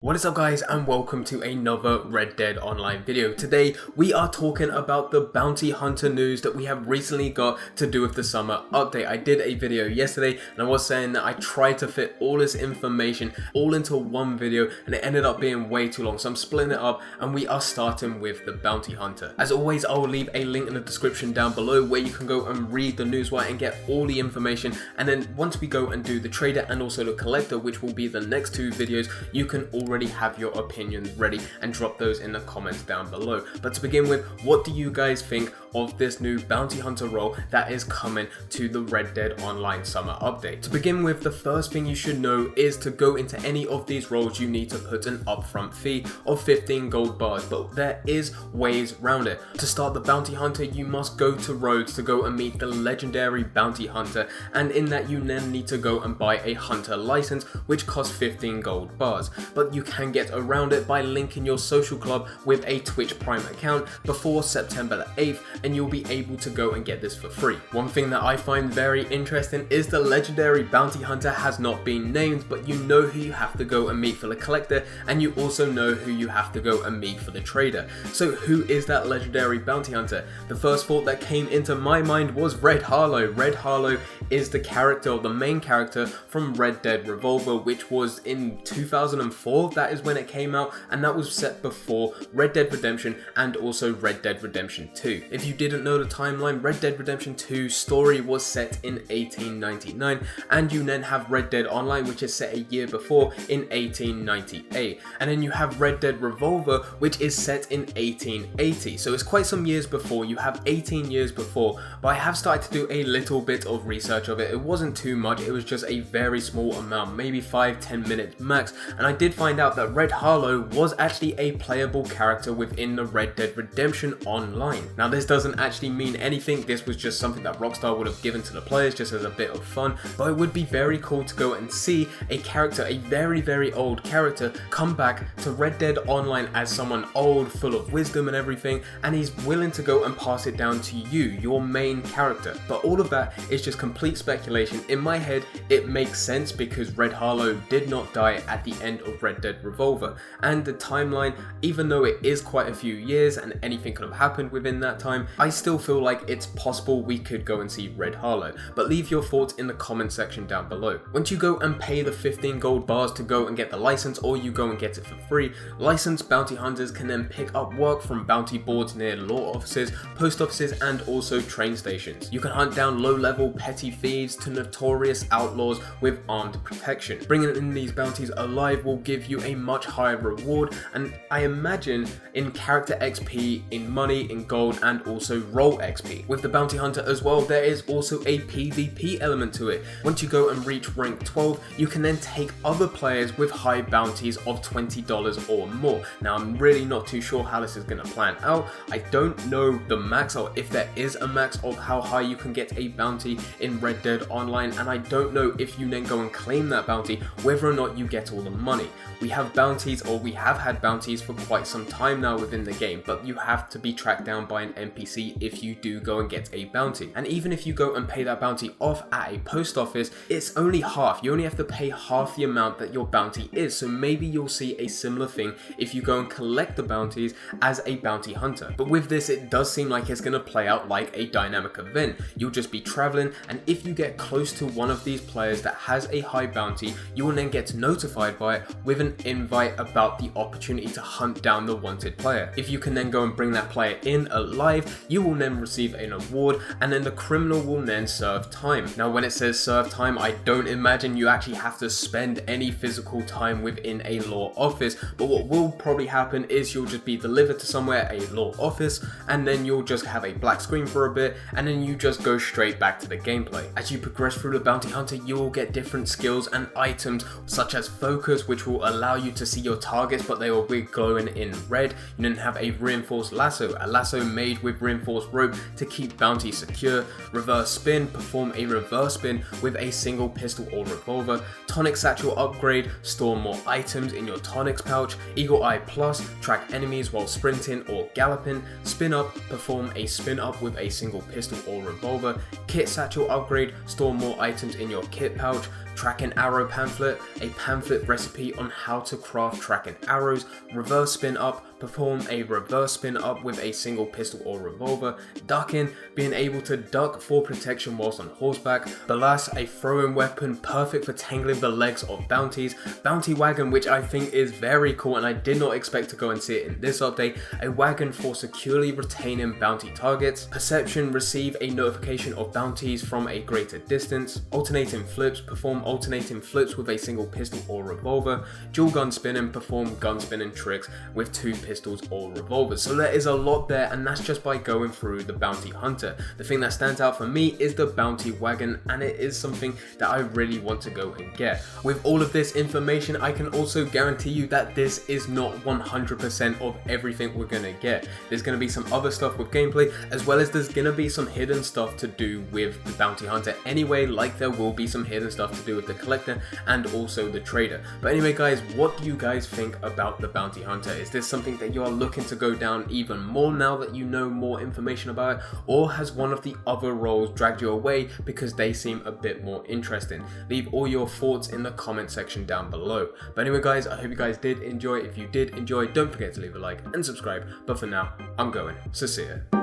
What is up guys, and welcome to another Red Dead Online video. Today we are talking about the bounty hunter news that we have recently got to do with the summer update. I did a video yesterday and I was saying that I tried to fit all this information all into one video and it ended up being way too long, so I'm splitting it up and we are starting with the bounty hunter. As always, I will leave a link in the description down below where you can go and read the newswire and get all the information, and then once we go and do the trader and also the collector, which will be the next two videos, you can already have your opinions ready and drop those in the comments down below. But to begin with, what do you guys think of this new bounty hunter role that is coming to the Red Dead Online summer update? To begin with, the first thing you should know is to go into any of these roles you need to put an upfront fee of 15 gold bars, but there is ways around it. To start the bounty hunter, you must go to Rhodes to go and meet the legendary bounty hunter, and in that you then need to go and buy a hunter license which costs 15 gold bars. But you can get around it by linking your social club with a Twitch Prime account before September the 8th, and you'll be able to go and get this for free. One thing that I find very interesting is the legendary bounty hunter has not been named, but you know who you have to go and meet for the collector, and you also know who you have to go and meet for the trader. So who is that legendary bounty hunter? The first thought that came into my mind was Red Harlow. Red Harlow is the character, or the main character from Red Dead Revolver, which was in 2004. That is when it came out, and that was set before Red Dead Redemption and also Red Dead Redemption 2. If you didn't know the timeline, Red Dead Redemption 2 story was set in 1899, and you then have Red Dead Online, which is set a year before in 1898, and then you have Red Dead Revolver, which is set in 1880. So it's quite some years before. You have 18 years before, but I have started to do a little bit of research of it. It wasn't too much, it was just a very small amount, maybe 5-10 minutes max, and I did find out that Red Harlow was actually a playable character within the Red Dead Redemption Online. Now this doesn't actually mean anything, this was just something that Rockstar would have given to the players just as a bit of fun, but it would be very cool to go and see a character, a very old character, come back to Red Dead Online as someone old, full of wisdom and everything, and he's willing to go and pass it down to you, your main character. But all of that is just complete speculation. In my head, it makes sense because Red Harlow did not die at the end of Red Dead Revolver, and the timeline, even though it is quite a few years and anything could have happened within that time, I still feel like it's possible we could go and see Red Harlow. But leave your thoughts in the comment section down below. Once you go and pay the 15 gold bars to go and get the license, or you go and get it for free, licensed bounty hunters can then pick up work from bounty boards near law offices, post offices, and also train stations. You can hunt down low-level petty thieves to notorious outlaws with armed protection. Bringing in these bounties alive will give you a much higher reward, and I imagine in character XP, in money, in gold, and also role XP. With the bounty hunter as well, there is also a PvP element to it. Once you go and reach rank 12, you can then take other players with high bounties of $20 or more. Now I'm really not too sure how this is going to plan out. I don't know the max, or if there is a max of how high you can get a bounty in Red Dead Online, and I don't know if you then go and claim that bounty, whether or not you get all the money. We have bounties, or we have had bounties for quite some time now within the game, but you have to be tracked down by an NPC if you do go and get a bounty. And even if you go and pay that bounty off at a post office, it's only half. You only have to pay half the amount that your bounty is, so maybe you'll see a similar thing if you go and collect the bounties as a bounty hunter. But with this, it does seem like it's going to play out like a dynamic event. You'll just be traveling, and if you get close to one of these players that has a high bounty, you will then get notified by it with an invite about the opportunity to hunt down the wanted player. If you can then go and bring that player in alive, you will then receive an award, and then the criminal will then serve time. Now when it says serve time, I don't imagine you actually have to spend any physical time within a law office, but what will probably happen is you'll just be delivered to somewhere, a law office, and then you'll just have a black screen for a bit, and then you just go straight back to the gameplay. As you progress through the bounty hunter, you will get different skills and items such as focus, which will allow you to see your targets, but they will be glowing in red. You then have a reinforced lasso, a lasso made with reinforced rope to keep bounty secure. Reverse spin, perform a reverse spin with a single pistol or revolver. Tonic satchel upgrade, store more items in your tonics pouch. Eagle eye plus, track enemies while sprinting or galloping. Spin up, perform a spin up with a single pistol or revolver. Kit satchel upgrade, store more items in your kit pouch. tracking arrow pamphlet, a pamphlet recipe on how to craft tracking arrows, reverse spin up, perform a reverse spin up with a single pistol or revolver, ducking, being able to duck for protection whilst on horseback, ballast, a throwing weapon perfect for tangling the legs of bounties, bounty wagon, which I think is very cool and I did not expect to go and see it in this update, a wagon for securely retaining bounty targets, perception, receive a notification of bounties from a greater distance, alternating flips, perform alternating flips with a single pistol or revolver, dual gun spinning, perform gun spinning tricks with 2 pistols or revolvers. So there is a lot there, and that's just by going through the bounty hunter. The thing that stands out for me is the bounty wagon, and it is something that I really want to go and get. With all of this information, I can also guarantee you that this is not 100% of everything we're gonna get. There's gonna be some other stuff with gameplay, as well as there's gonna be some hidden stuff to do with the bounty hunter anyway, like there will be some hidden stuff to do with the collector and also the trader. But anyway guys, what do you guys think about the bounty hunter? Is this something that you are looking to go down even more now that you know more information about it, or has one of the other roles dragged you away because they seem a bit more interesting? Leave all your thoughts in the comment section down below. But anyway guys, I hope you guys did enjoy. If you did enjoy, don't forget to leave a like and subscribe. But for now, I'm going. So see ya.